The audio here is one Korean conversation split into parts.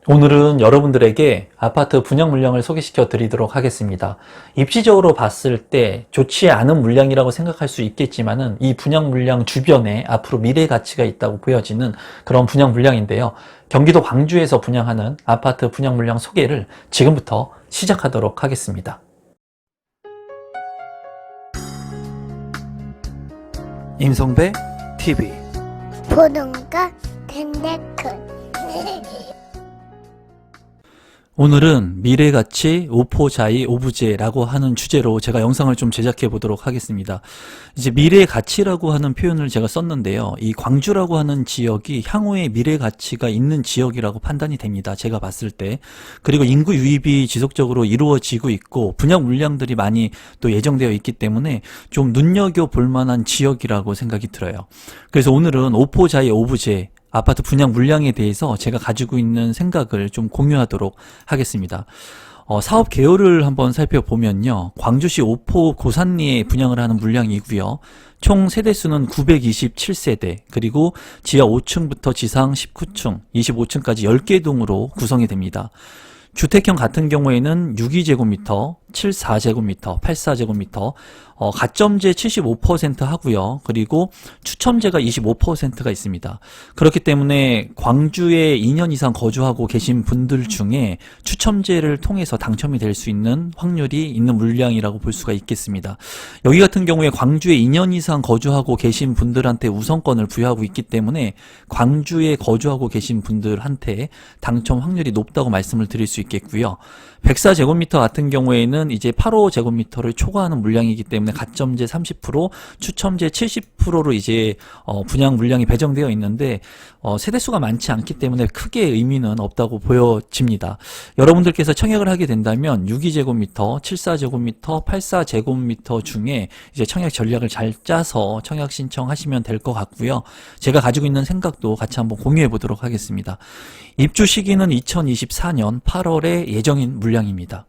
오늘은 여러분들에게 아파트 분양 물량을 소개시켜 드리도록 하겠습니다. 입지적으로 봤을 때 좋지 않은 물량이라고 생각할 수 있겠지만은 이 분양 물량 주변에 앞으로 미래 가치가 있다고 보여지는 그런 분양 물량인데요. 경기도 광주에서 분양하는 아파트 분양 물량 소개를 지금부터 시작하도록 하겠습니다. 임성배 TV 보동과 텐데크 오늘은 미래가치 오포자이 오브제라고 하는 주제로 제가 영상을 좀 제작해 보도록 하겠습니다. 이제 미래가치라고 하는 표현을 제가 썼는데요. 이 광주라고 하는 지역이 향후에 미래가치가 있는 지역이라고 판단이 됩니다. 제가 봤을 때. 그리고 인구 유입이 지속적으로 이루어지고 있고 분양 물량들이 많이 또 예정되어 있기 때문에 좀 눈여겨볼 만한 지역이라고 생각이 들어요. 그래서 오늘은 오포자이 오브제 아파트 분양 물량에 대해서 제가 가지고 있는 생각을 좀 공유하도록 하겠습니다. 사업 개요를 한번 살펴보면요. 광주시 오포 고산리에 분양을 하는 물량이고요. 총 세대수는 927세대, 그리고 지하 5층부터 지상 19층, 25층까지 10개 동으로 구성이 됩니다. 주택형 같은 경우에는 62제곱미터, 74제곱미터, 84제곱미터, 가점제 75% 하고요. 그리고 추첨제가 25%가 있습니다. 그렇기 때문에 광주에 2년 이상 거주하고 계신 분들 중에 추첨제를 통해서 당첨이 될 수 있는 확률이 있는 물량이라고 볼 수가 있겠습니다. 여기 같은 경우에 광주에 2년 이상 거주하고 계신 분들한테 우선권을 부여하고 있기 때문에 광주에 거주하고 계신 분들한테 당첨 확률이 높다고 말씀을 드릴 수 있겠고요. 104제곱미터 같은 경우에는 이제 85제곱미터를 초과하는 물량이기 때문에 가점제 30%, 추첨제 70%로 이제 분양 물량이 배정되어 있는데 세대수가 많지 않기 때문에 크게 의미는 없다고 보여집니다. 여러분들께서 청약을 하게 된다면 62제곱미터, 74제곱미터, 84제곱미터 중에 이제 청약 전략을 잘 짜서 청약 신청하시면 될 것 같고요. 제가 가지고 있는 생각도 같이 한번 공유해 보도록 하겠습니다. 입주 시기는 2024년 8월에 예정인 물량입니다.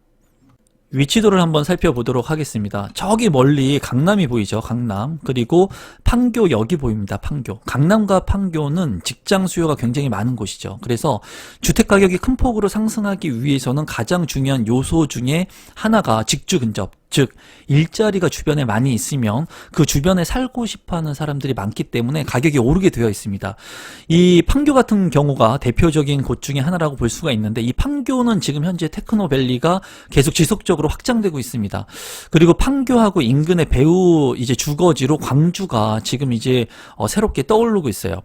위치도를 한번 살펴보도록 하겠습니다. 저기 멀리 강남이 보이죠. 강남. 그리고 판교역이 보입니다. 판교. 강남과 판교는 직장 수요가 굉장히 많은 곳이죠. 그래서 주택가격이 큰 폭으로 상승하기 위해서는 가장 중요한 요소 중에 하나가 직주 근접. 즉 일자리가 주변에 많이 있으면 그 주변에 살고 싶어하는 사람들이 많기 때문에 가격이 오르게 되어 있습니다. 이 판교 같은 경우가 대표적인 곳 중에 하나라고 볼 수가 있는데 이 판교는 지금 현재 테크노밸리가 계속 지속적으로 확장되고 있습니다. 그리고 판교하고 인근의 배후 이제 주거지로 광주가 지금 이제 새롭게 떠오르고 있어요.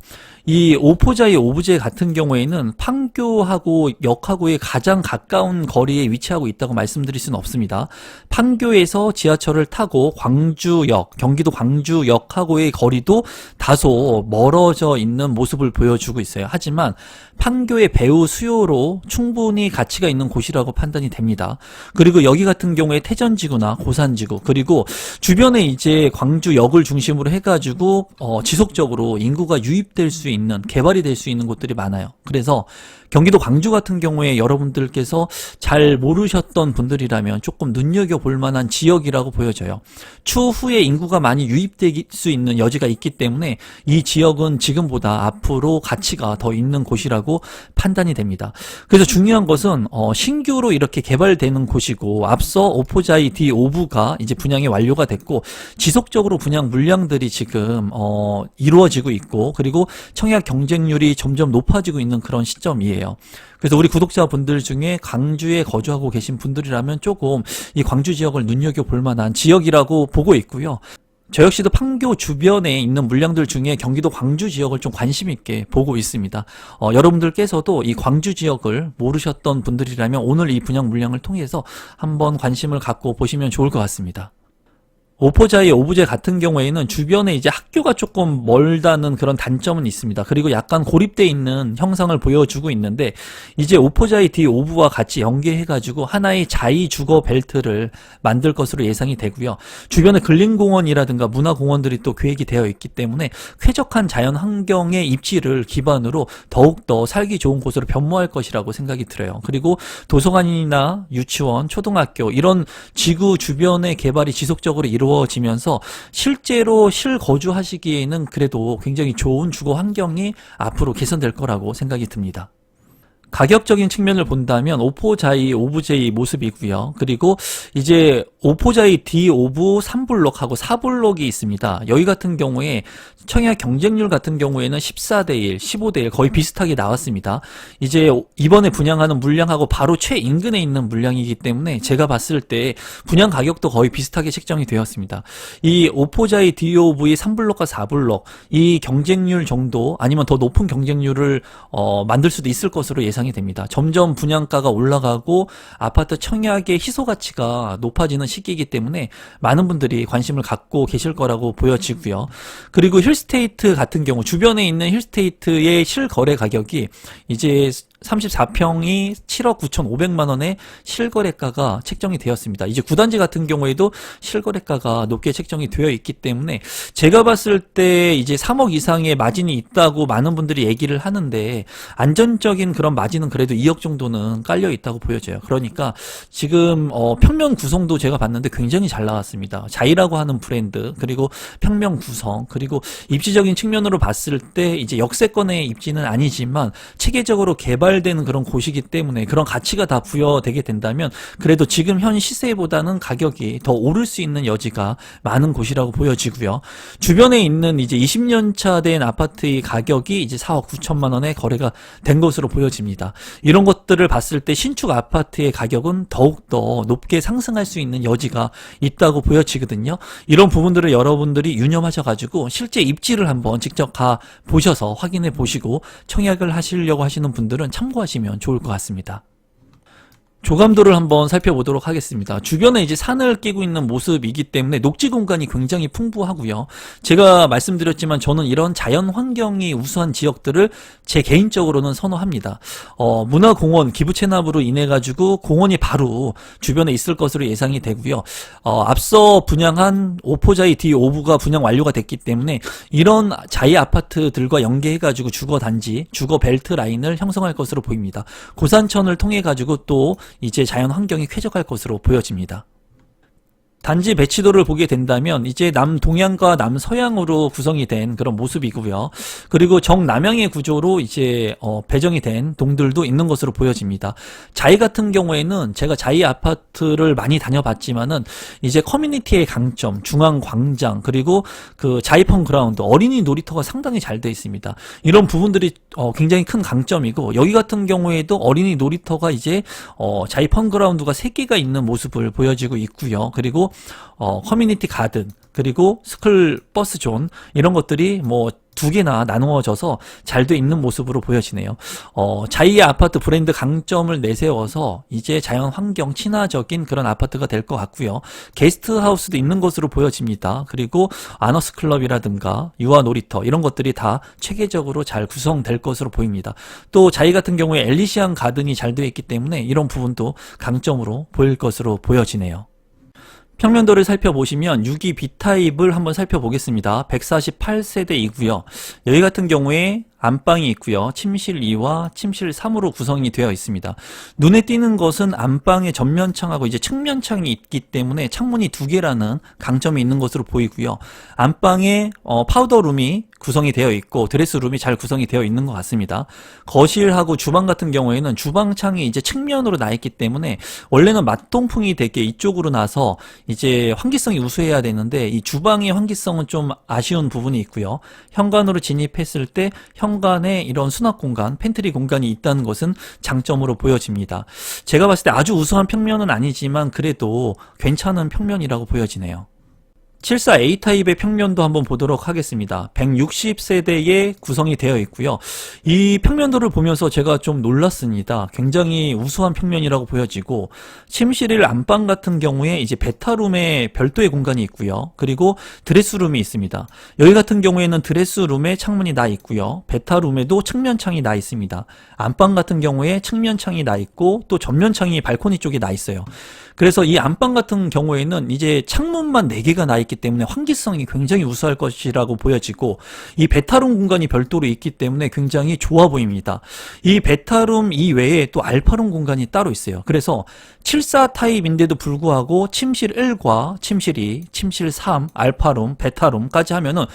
이 오포자이 오브제 같은 경우에는 판교하고 역하고의 가장 가까운 거리에 위치하고 있다고 말씀드릴 수는 없습니다. 판교에서 지하철을 타고 광주역, 경기도 광주역하고의 거리도 다소 멀어져 있는 모습을 보여주고 있어요. 하지만 판교의 배후 수요로 충분히 가치가 있는 곳이라고 판단이 됩니다. 그리고 여기 같은 경우에 태전지구나 고산지구, 그리고 주변에 이제 광주역을 중심으로 해가지고 지속적으로 인구가 유입될 수 있는, 개발이 될 수 있는 곳들이 많아요. 그래서 경기도 광주 같은 경우에 여러분들께서 잘 모르셨던 분들이라면 조금 눈여겨볼 만한 지역이라고 보여져요. 추후에 인구가 많이 유입될 수 있는 여지가 있기 때문에 이 지역은 지금보다 앞으로 가치가 더 있는 곳이라고 판단이 됩니다. 그래서 중요한 것은 신규로 이렇게 개발되는 곳이고, 앞서 오포자이 D 오브가 이제 분양이 완료가 됐고 지속적으로 분양 물량들이 지금 이루어지고 있고, 그리고 청약 경쟁률이 점점 높아지고 있는 그런 시점이에요. 그래서 우리 구독자분들 중에 광주에 거주하고 계신 분들이라면 조금 이 광주 지역을 눈여겨볼 만한 지역이라고 보고 있고요. 저 역시도 판교 주변에 있는 물량들 중에 경기도 광주 지역을 좀 관심 있게 보고 있습니다. 여러분들께서도 이 광주 지역을 모르셨던 분들이라면 오늘 이 분양 물량을 통해서 한번 관심을 갖고 보시면 좋을 것 같습니다. 오포자이 오브제 같은 경우에는 주변에 이제 학교가 조금 멀다는 그런 단점은 있습니다. 그리고 약간 고립되어 있는 형상을 보여주고 있는데, 이제 오포자이 D 오브와 같이 연계해가지고 하나의 자이 주거 벨트를 만들 것으로 예상이 되고요. 주변에 근린공원이라든가 문화공원들이 또 계획이 되어 있기 때문에 쾌적한 자연 환경의 입지를 기반으로 더욱더 살기 좋은 곳으로 변모할 것이라고 생각이 들어요. 그리고 도서관이나 유치원, 초등학교 이런 지구 주변의 개발이 지속적으로 이루어지면서 실제로 실거주하시기에는 그래도 굉장히 좋은 주거 환경이 앞으로 개선될 거라고 생각이 듭니다. 가격적인 측면을 본다면 오포자이 오브제이 모습이고요. 그리고 이제 오포자이 D 오브 3블록하고 4블록이 있습니다. 여기 같은 경우에 청약 경쟁률 같은 경우에는 14대1, 15대1 거의 비슷하게 나왔습니다. 이제 이번에 분양하는 물량하고 바로 최인근에 있는 물량이기 때문에 제가 봤을 때 분양 가격도 거의 비슷하게 책정이 되었습니다. 이 오포자이 DOV 3블록과 4블록 이 경쟁률 정도 아니면 더 높은 경쟁률을 만들 수도 있을 것으로 예상이 됩니다. 점점 분양가가 올라가고 아파트 청약의 희소 가치가 높아지는 시기이기 때문에 많은 분들이 관심을 갖고 계실 거라고 보여지고요. 그리고 힐스테이트 같은 경우 주변에 있는 힐스테이트의 실거래 가격이 이제 34평이 7억 9,500만 원의 실거래가가 책정이 되었습니다. 이제 구단지 같은 경우에도 실거래가가 높게 책정이 되어 있기 때문에 제가 봤을 때 이제 3억 이상의 마진이 있다고 많은 분들이 얘기를 하는데 안전적인 그런 마진은 그래도 2억 정도는 깔려 있다고 보여져요. 그러니까 지금 평면 구성도 제가 봤는데 굉장히 잘 나왔습니다. 자이라고 하는 브랜드 그리고 평면 구성 그리고 입지적인 측면으로 봤을 때 이제 역세권의 입지는 아니지만 체계적으로 개발되는 그런 곳이기 때문에 그런 가치가 다 부여되게 된다면 그래도 지금 현 시세보다는 가격이 더 오를 수 있는 여지가 많은 곳이라고 보여지고요. 주변에 있는 이제 20년 차 된 아파트의 가격이 이제 4억 9천만 원에 거래가 된 것으로 보여집니다. 이런 것들을 봤을 때 신축 아파트의 가격은 더욱더 높게 상승할 수 있는 여지가 있다고 보여지거든요. 이런 부분들을 여러분들이 유념하셔가지고 실제 입지를 한번 직접 가 보셔서 확인해 보시고 청약을 하시려고 하시는 분들은 참고하시면 좋을 것 같습니다. 조감도를 한번 살펴보도록 하겠습니다. 주변에 이제 산을 끼고 있는 모습이기 때문에 녹지 공간이 굉장히 풍부하고요. 제가 말씀드렸지만 저는 이런 자연 환경이 우수한 지역들을 제 개인적으로는 선호합니다. 문화공원 기부 체납으로 인해 가지고 공원이 바로 주변에 있을 것으로 예상이 되고요. 앞서 분양한 오포자이 D 오브가 분양 완료가 됐기 때문에 이런 자이 아파트들과 연계해 가지고 주거 단지, 주거 벨트 라인을 형성할 것으로 보입니다. 고산천을 통해 가지고 또 이제 자연 환경이 쾌적할 것으로 보여집니다. 단지 배치도를 보게 된다면 이제 남동향과 남서향으로 구성이 된 그런 모습이고요. 그리고 정남향의 구조로 이제 배정이 된 동들도 있는 것으로 보여집니다. 자이 같은 경우에는 제가 자이 아파트를 많이 다녀봤지만은 이제 커뮤니티의 강점, 중앙 광장 그리고 그 자이 펀그라운드 어린이 놀이터가 상당히 잘 되어 있습니다. 이런 부분들이 굉장히 큰 강점이고 여기 같은 경우에도 어린이 놀이터가 이제 자이 펀그라운드가 3개가 있는 모습을 보여지고 있고요. 그리고 커뮤니티 가든 그리고 스쿨 버스 존 이런 것들이 뭐 2개나 나누어져서 잘 돼 있는 모습으로 보여지네요. 자이의 아파트 브랜드 강점을 내세워서 이제 자연 환경 친화적인 그런 아파트가 될 것 같고요. 게스트하우스도 있는 것으로 보여집니다. 그리고 아너스 클럽이라든가 유아 놀이터 이런 것들이 다 체계적으로 잘 구성될 것으로 보입니다. 또 자이 같은 경우에 엘리시안 가든이 잘 되어 있기 때문에 이런 부분도 강점으로 보일 것으로 보여지네요. 평면도를 살펴보시면 6기 B타입을 한번 살펴보겠습니다. 148세대이고요. 여기 같은 경우에 안방이 있고요. 침실 2와 침실 3으로 구성이 되어 있습니다. 눈에 띄는 것은 안방의 전면창하고 이제 측면창이 있기 때문에 창문이 2개라는 강점이 있는 것으로 보이고요. 안방에 파우더룸이 구성이 되어 있고 드레스룸이 잘 구성이 되어 있는 것 같습니다. 거실하고 주방 같은 경우에는 주방창이 이제 측면으로 나 있기 때문에 원래는 맞동풍이 되게 이쪽으로 나서 이제 환기성이 우수해야 되는데 이 주방의 환기성은 좀 아쉬운 부분이 있고요. 현관으로 진입했을 때 현관에 이런 수납 공간, 팬트리 공간이 있다는 것은 장점으로 보여집니다. 제가 봤을 때 아주 우수한 평면은 아니지만 그래도 괜찮은 평면이라고 보여지네요. 74A 타입의 평면도 한번 보도록 하겠습니다. 160세대에 구성이 되어 있고요. 이 평면도를 보면서 제가 좀 놀랐습니다. 굉장히 우수한 평면이라고 보여지고 침실 1 안방 같은 경우에 이제 베타룸에 별도의 공간이 있고요. 그리고 드레스룸이 있습니다. 여기 같은 경우에는 드레스룸에 창문이 나 있고요. 베타룸에도 측면창이 나 있습니다. 안방 같은 경우에 측면창이 나 있고 또 전면창이 발코니 쪽에 나 있어요. 그래서 이 안방 같은 경우에는 이제 창문만 4개가 나 있기 때문에 환기성이 굉장히 우수할 것이라고 보여지고 이 베타룸 공간이 별도로 있기 때문에 굉장히 좋아 보입니다. 이 베타룸 이외에 또 알파룸 공간이 따로 있어요. 그래서 74 타입인데도 불구하고 침실 1과 침실 2, 침실 3, 알파룸, 베타룸까지 하면은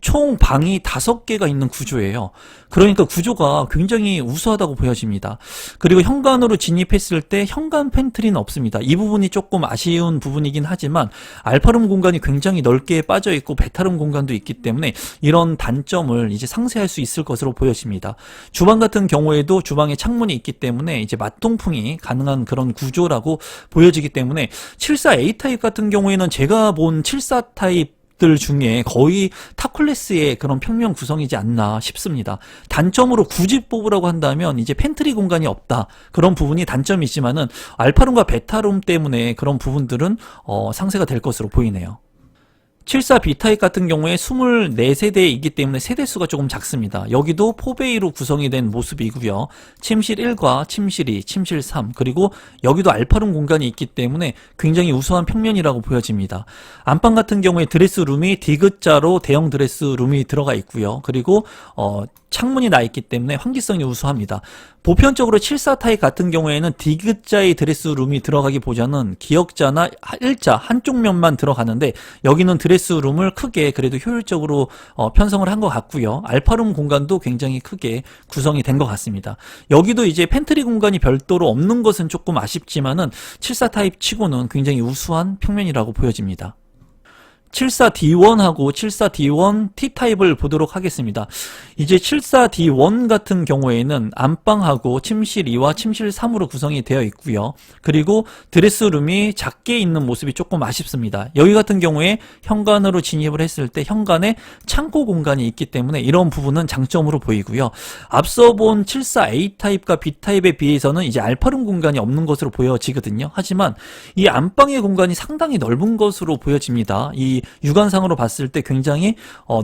총 방이 5개가 있는 구조예요. 그러니까 구조가 굉장히 우수하다고 보여집니다. 그리고 현관으로 진입했을 때 현관 팬트리는 없습니다. 이 부분이 조금 아쉬운 부분이긴 하지만 알파룸 공간이 굉장히 넓게 빠져 있고 베타룸 공간도 있기 때문에 이런 단점을 이제 상쇄할 수 있을 것으로 보여집니다. 주방 같은 경우에도 주방에 창문이 있기 때문에 이제 맞통풍이 가능한 그런 구조라고 보여지기 때문에 74A 타입 같은 경우에는 제가 본 74 타입 들 중에 거의 탑 클래스의 그런 평면 구성이지 않나 싶습니다. 단점으로 굳이 뽑으라고 한다면 이제 팬트리 공간이 없다. 그런 부분이 단점이지만은 알파룸과 베타룸 때문에 그런 부분들은 상쇄가 될 것으로 보이네요. 74B 타입 같은 경우에 24세대이기 때문에 세대수가 조금 작습니다. 여기도 4베이로 구성이 된 모습이고요. 침실 1과 침실 2, 침실 3 그리고 여기도 알파룸 공간이 있기 때문에 굉장히 우수한 평면이라고 보여집니다. 안방 같은 경우에 드레스룸이 D자로 대형 드레스룸이 들어가 있고요. 그리고 창문이 나 있기 때문에 환기성이 우수합니다. 보편적으로 74 타입 같은 경우에는 D자의 드레스룸이 들어가기보다는 기역자나 일자 한쪽 면만 들어가는데 여기는 드레스룸을 크게 그래도 효율적으로 편성을 한 것 같고요. 알파룸 공간도 굉장히 크게 구성이 된 것 같습니다. 여기도 이제 팬트리 공간이 별도로 없는 것은 조금 아쉽지만은 74 타입 치고는 굉장히 우수한 평면이라고 보여집니다. 74D1하고 74D1 T타입을 보도록 하겠습니다. 이제 74D1 같은 경우에는 안방하고 침실 2와 침실 3으로 구성이 되어 있고요. 그리고 드레스룸이 작게 있는 모습이 조금 아쉽습니다. 여기 같은 경우에 현관으로 진입을 했을 때 현관에 창고 공간이 있기 때문에 이런 부분은 장점으로 보이고요. 앞서 본 74A 타입과 B 타입에 비해서는 이제 알파룸 공간이 없는 것으로 보여지거든요. 하지만 이 안방의 공간이 상당히 넓은 것으로 보여집니다. 이 육안상으로 봤을 때 굉장히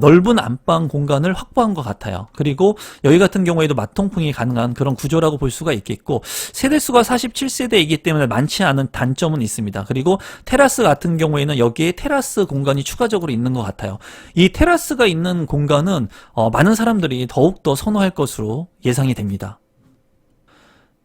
넓은 안방 공간을 확보한 것 같아요. 그리고 여기 같은 경우에도 맞통풍이 가능한 그런 구조라고 볼 수가 있겠고 세대수가 47세대이기 때문에 많지 않은 단점은 있습니다. 그리고 테라스 같은 경우에는 여기에 테라스 공간이 추가적으로 있는 것 같아요. 이 테라스가 있는 공간은 많은 사람들이 더욱더 선호할 것으로 예상이 됩니다.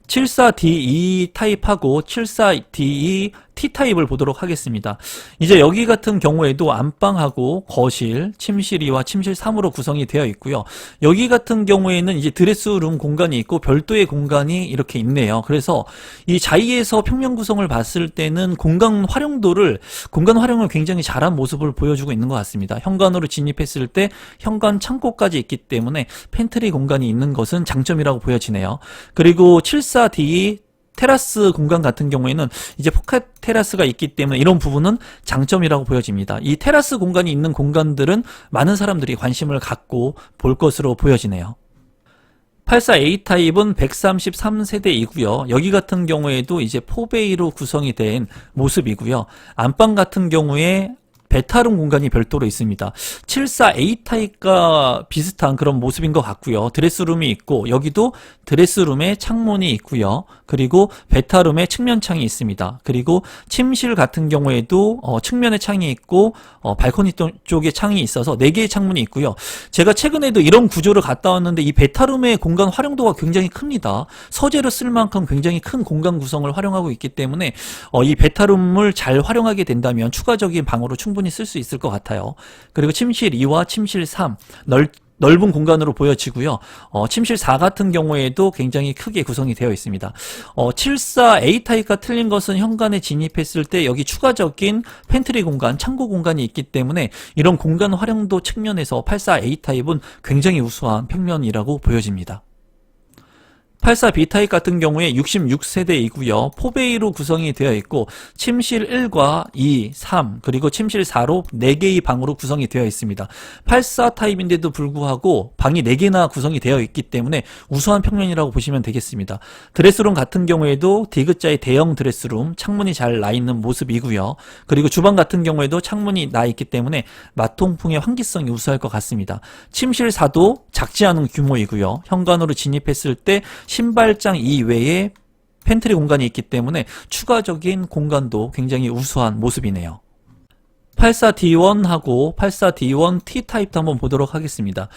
74D2 타입하고 74D2 T타입을 보도록 하겠습니다. 이제 여기 같은 경우에도 안방하고 거실, 침실 2와 침실 3으로 구성이 되어 있고요. 여기 같은 경우에는 이제 드레스룸 공간이 있고 별도의 공간이 이렇게 있네요. 그래서 이 자이에서 평면 구성을 봤을 때는 공간 활용을 굉장히 잘한 모습을 보여주고 있는 것 같습니다. 현관으로 진입했을 때 현관 창고까지 있기 때문에 팬트리 공간이 있는 것은 장점이라고 보여지네요. 그리고 74D 테라스 공간 같은 경우에는 이제 포켓 테라스가 있기 때문에 이런 부분은 장점이라고 보여집니다. 이 테라스 공간이 있는 공간들은 많은 사람들이 관심을 갖고 볼 것으로 보여지네요. 84A 타입은 133세대이고요. 여기 같은 경우에도 이제 4베이로 구성이 된 모습이고요. 안방 같은 경우에 베타룸 공간이 별도로 있습니다. 74A 타입과 비슷한 그런 모습인 것 같고요. 드레스룸이 있고 여기도 드레스룸에 창문이 있고요. 그리고 베타룸에 측면창이 있습니다. 그리고 침실 같은 경우에도 측면에 창이 있고 발코니 쪽에 창이 있어서 4개의 창문이 있고요. 제가 최근에도 이런 구조를 갔다 왔는데 이 베타룸의 공간 활용도가 굉장히 큽니다. 서재로 쓸 만큼 굉장히 큰 공간 구성을 활용하고 있기 때문에 이 베타룸을 잘 활용하게 된다면 추가적인 방으로 충분히 쓸 수 있을 것 같아요. 그리고 침실 2와 침실 3 넓은 공간으로 보여지고요. 침실 4 같은 경우에도 굉장히 크게 구성이 되어 있습니다. 74A 타입과 틀린 것은 현관에 진입했을 때 여기 추가적인 팬트리 공간, 창고 공간이 있기 때문에 이런 공간 활용도 측면에서 84A 타입은 굉장히 우수한 평면이라고 보여집니다. 84B 타입 같은 경우에 66세대이고요. 4베이로 구성이 되어 있고 침실 1과 2, 3 그리고 침실 4로 4개의 방으로 구성이 되어 있습니다. 84 타입인데도 불구하고 방이 4개나 구성이 되어 있기 때문에 우수한 평면이라고 보시면 되겠습니다. 드레스룸 같은 경우에도 D자의 대형 드레스룸 창문이 잘 나 있는 모습이고요. 그리고 주방 같은 경우에도 창문이 나 있기 때문에 맞통풍의 환기성이 우수할 것 같습니다. 침실 4도 작지 않은 규모이고요. 현관으로 진입했을 때 신발장 이외에 팬트리 공간이 있기 때문에 추가적인 공간도 굉장히 우수한 모습이네요. 84D1하고 84D1T 타입도 한번 보도록 하겠습니다.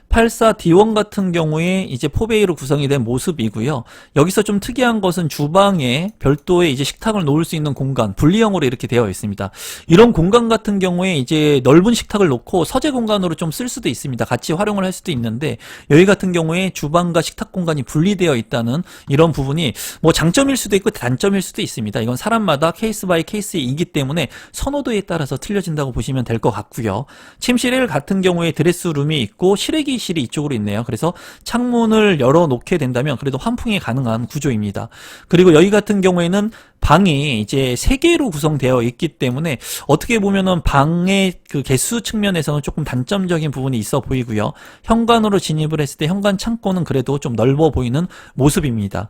84D1 같은 경우에 이제 4베이로 구성이 된 모습이고요. 여기서 좀 특이한 것은 주방에 별도의 이제 식탁을 놓을 수 있는 공간, 분리형으로 이렇게 되어 있습니다. 이런 공간 같은 경우에 이제 넓은 식탁을 놓고 서재 공간으로 좀 쓸 수도 있습니다. 같이 활용을 할 수도 있는데, 여기 같은 경우에 주방과 식탁 공간이 분리되어 있다는 이런 부분이 뭐 장점일 수도 있고 단점일 수도 있습니다. 이건 사람마다 케이스 바이 케이스이기 때문에 선호도에 따라서 틀려진다고 보시면 될 것 같고요. 침실 1 같은 경우에 드레스룸이 있고 실외기실이 이쪽으로 있네요. 그래서 창문을 열어놓게 된다면 그래도 환풍이 가능한 구조입니다. 그리고 여기 같은 경우에는 방이 이제 3개로 구성되어 있기 때문에 어떻게 보면은 방의 그 개수 측면에서는 조금 단점적인 부분이 있어 보이고요. 현관으로 진입을 했을 때 현관 창고는 그래도 좀 넓어 보이는 모습입니다.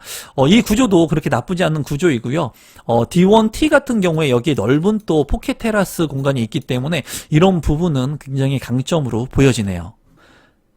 이 구조도 그렇게 나쁘지 않은 구조이고요. D1T 같은 경우에 여기에 넓은 또 포켓 테라스 공간이 있기 때문에 이런 부분은 굉장히 강점으로 보여지네요.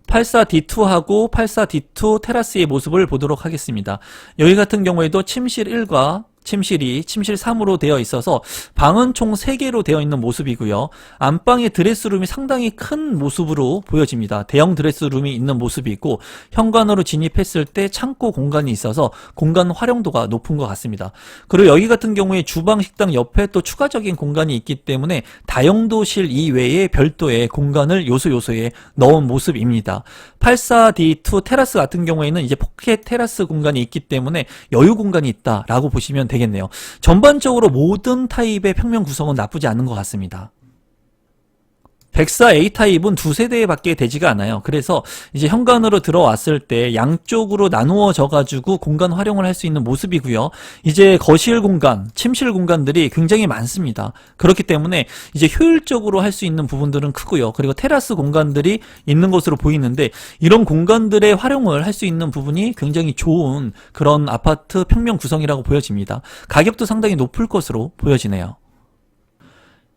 84D2하고 84D2 테라스의 모습을 보도록 하겠습니다. 여기 같은 경우에도 침실 1과 침실 2, 침실 3으로 되어 있어서 방은 총 3개로 되어 있는 모습이고요. 안방의 드레스룸이 상당히 큰 모습으로 보여집니다. 대형 드레스룸이 있는 모습이 있고 현관으로 진입했을 때 창고 공간이 있어서 공간 활용도가 높은 것 같습니다. 그리고 여기 같은 경우에 주방, 식당 옆에 또 추가적인 공간이 있기 때문에 다용도실 이외에 별도의 공간을 요소에 넣은 모습입니다. 84D2 테라스 같은 경우에는 이제 포켓 테라스 공간이 있기 때문에 여유 공간이 있다라고 보시면 되겠네요. 전반적으로 모든 타입의 평면 구성은 나쁘지 않은 것 같습니다. 104A 타입은 2세대 밖에 되지가 않아요. 그래서 이제 현관으로 들어왔을 때 양쪽으로 나누어져 가지고 공간 활용을 할 수 있는 모습이고요. 이제 거실 공간, 침실 공간들이 굉장히 많습니다. 그렇기 때문에 이제 효율적으로 할 수 있는 부분들은 크고요. 그리고 테라스 공간들이 있는 것으로 보이는데 이런 공간들의 활용을 할 수 있는 부분이 굉장히 좋은 그런 아파트 평면 구성이라고 보여집니다. 가격도 상당히 높을 것으로 보여지네요.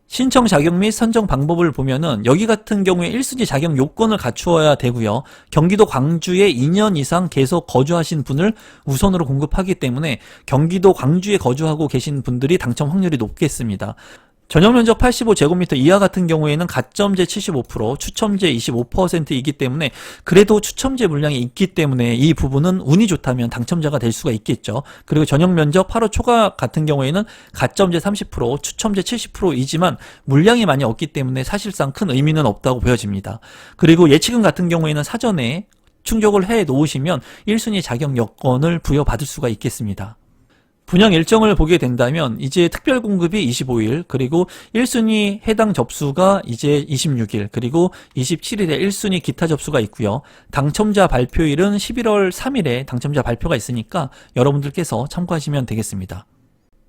신청 자격 및 선정 방법을 보면은 여기 같은 경우에 1순위 자격 요건을 갖추어야 되고요. 경기도 광주에 2년 이상 계속 거주하신 분을 우선으로 공급하기 때문에 경기도 광주에 거주하고 계신 분들이 당첨 확률이 높겠습니다. 전용 면적 85제곱미터 이하 같은 경우에는 가점제 75%, 추첨제 25%이기 때문에 그래도 추첨제 물량이 있기 때문에 이 부분은 운이 좋다면 당첨자가 될 수가 있겠죠. 그리고 전용 면적 8호 초과 같은 경우에는 가점제 30%, 추첨제 70%이지만 물량이 많이 없기 때문에 사실상 큰 의미는 없다고 보여집니다. 그리고 예치금 같은 경우에는 사전에 충족을 해 놓으시면 1순위 자격 여건을 부여받을 수가 있겠습니다. 분양 일정을 보게 된다면 이제 특별 공급이 25일, 그리고 1순위 해당 접수가 이제 26일, 그리고 27일에 1순위 기타 접수가 있고요. 당첨자 발표일은 11월 3일에 당첨자 발표가 있으니까 여러분들께서 참고하시면 되겠습니다.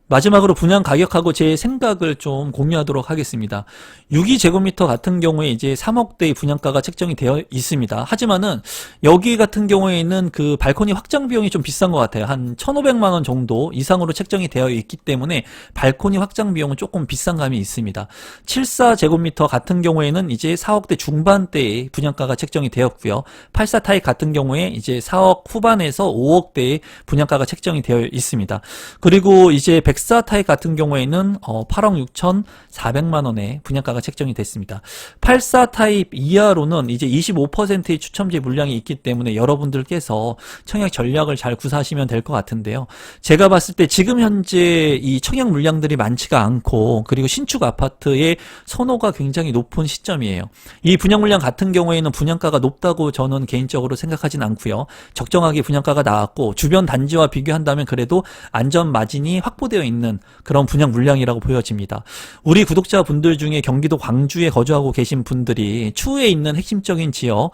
마지막으로 분양 가격하고 제 생각을 좀 공유하도록 하겠습니다. 62제곱미터 같은 경우에 이제 3억대의 분양가가 책정이 되어 있습니다. 하지만은 여기 같은 경우에는 그 발코니 확장 비용이 좀 비싼 것 같아요. 한 1,500만원 정도 이상으로 책정이 되어 있기 때문에 발코니 확장 비용은 조금 비싼 감이 있습니다. 74제곱미터 같은 경우에는 이제 4억대 중반대의 분양가가 책정이 되었고요. 84 타입 같은 경우에 이제 4억 후반에서 5억대의 분양가가 책정이 되어 있습니다. 그리고 이제 104 타입 같은 경우에는 8억 6,400만원의 분양가가 책정이 됐습니다. 84 타입 이하로는 이제 25%의 추첨제 물량이 있기 때문에 여러분들께서 청약 전략을 잘 구사하시면 될 것 같은데요. 제가 봤을 때 지금 현재 이 청약 물량들이 많지가 않고 그리고 신축 아파트의 선호가 굉장히 높은 시점이에요. 이 분양 물량 같은 경우에는 분양가가 높다고 저는 개인적으로 생각하진 않고요. 적정하게 분양가가 나왔고 주변 단지와 비교한다면 그래도 안전 마진이 확보되어 있는 그런 분양 물량이라고 보여집니다. 우리 구독자분들 중에 경기도 광주에 거주하고 계신 분들이 추후에 있는 핵심적인 지역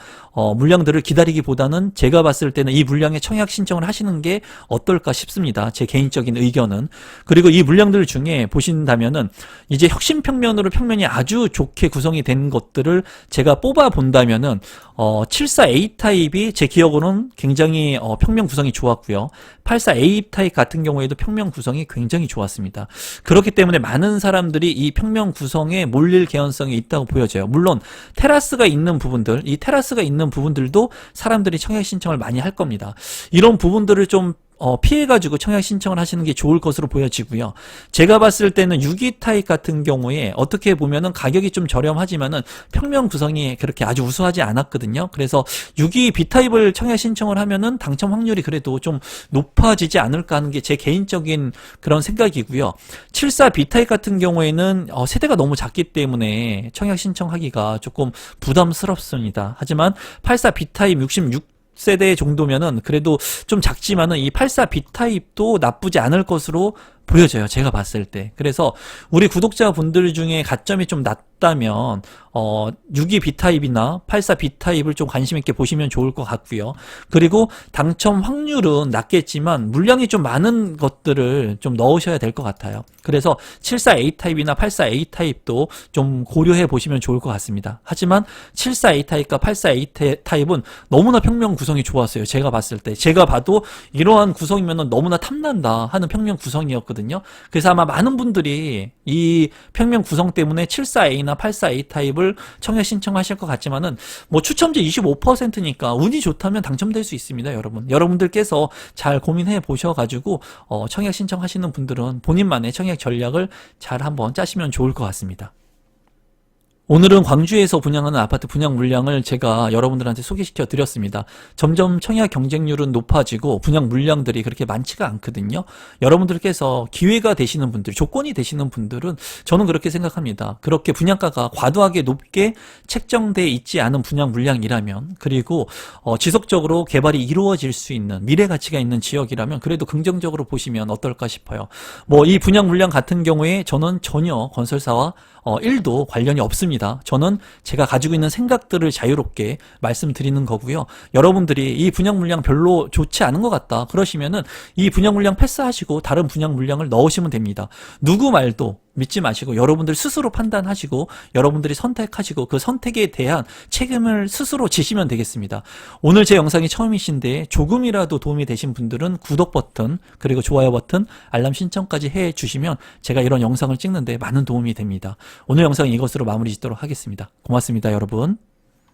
물량들을 기다리기보다는 제가 봤을 때는 이 물량에 청약 신청을 하시는 게 어떨까 싶습니다. 제 개인적인 의견은. 그리고 이 물량들 중에 보신다면은 이제 혁신 평면으로 평면이 아주 좋게 구성이 된 것들을 제가 뽑아 본다면은 74A 타입이 제 기억으로는 굉장히 평면 구성이 좋았고요. 84A 타입 같은 경우에도 평면 구성이 굉장히 좋았습니다. 그렇기 때문에 많은 사람들이 이 평면 구성에 몰릴 개연성이 있다고 보여져요. 물론 테라스가 있는 부분들, 이 테라스가 있는 부분들도 사람들이 청약 신청을 많이 할 겁니다. 이런 부분들을 좀 피해가지고 청약 신청을 하시는 게 좋을 것으로 보여지고요. 제가 봤을 때는 6.2 타입 같은 경우에 어떻게 보면은 가격이 좀 저렴하지만은 평면 구성이 그렇게 아주 우수하지 않았거든요. 그래서 6.2 B타입을 청약 신청을 하면은 당첨 확률이 그래도 좀 높아지지 않을까 하는 게 제 개인적인 그런 생각이고요. 74 B타입 같은 경우에는 세대가 너무 작기 때문에 청약 신청하기가 조금 부담스럽습니다. 하지만 84 B타입 66세대 정도면은 그래도 좀 작지만은 이 84 B타입도 나쁘지 않을 것으로 보여져요. 제가 봤을 때. 그래서 우리 구독자분들 중에 가점이 좀 낮다면 62 B타입이나 84 B타입을 좀 관심 있게 보시면 좋을 것 같고요. 그리고 당첨 확률은 낮겠지만 물량이 좀 많은 것들을 좀 넣으셔야 될 것 같아요. 그래서 74 A타입이나 84 A타입도 좀 고려해 보시면 좋을 것 같습니다. 하지만 74 A타입과 84 A타입은 너무나 평면 구성이 좋았어요. 제가 봤을 때. 제가 봐도 이러한 구성이면 너무나 탐난다 하는 평면 구성이었거든요. 그래서 아마 많은 분들이 이 평면 구성 때문에 74A나 84A 타입을 청약 신청하실 것 같지만은 뭐 추첨제 25%니까 운이 좋다면 당첨될 수 있습니다, 여러분. 여러분들께서 잘 고민해 보셔가지고 청약 신청하시는 분들은 본인만의 청약 전략을 잘 한번 짜시면 좋을 것 같습니다. 오늘은 광주에서 분양하는 아파트 분양 물량을 제가 여러분들한테 소개시켜 드렸습니다. 점점 청약 경쟁률은 높아지고 분양 물량들이 그렇게 많지가 않거든요. 여러분들께서 기회가 되시는 분들, 조건이 되시는 분들은 저는 그렇게 생각합니다. 그렇게 분양가가 과도하게 높게 책정돼 있지 않은 분양 물량이라면, 그리고 지속적으로 개발이 이루어질 수 있는 미래 가치가 있는 지역이라면 그래도 긍정적으로 보시면 어떨까 싶어요. 뭐 이 분양 물량 같은 경우에 저는 전혀 건설사와 1도 관련이 없습니다. 저는 제가 가지고 있는 생각들을 자유롭게 말씀드리는 거고요. 여러분들이 이 분양 물량 별로 좋지 않은 것 같다 그러시면은 이 분양 물량 패스하시고 다른 분양 물량을 넣으시면 됩니다. 누구 말도 믿지 마시고 여러분들 스스로 판단하시고 여러분들이 선택하시고 그 선택에 대한 책임을 스스로 지시면 되겠습니다. 오늘 제 영상이 처음이신데 조금이라도 도움이 되신 분들은 구독 버튼 그리고 좋아요 버튼 알람 신청까지 해 주시면 제가 이런 영상을 찍는데 많은 도움이 됩니다. 오늘 영상은 이것으로 마무리 짓도록 하겠습니다. 고맙습니다, 여러분.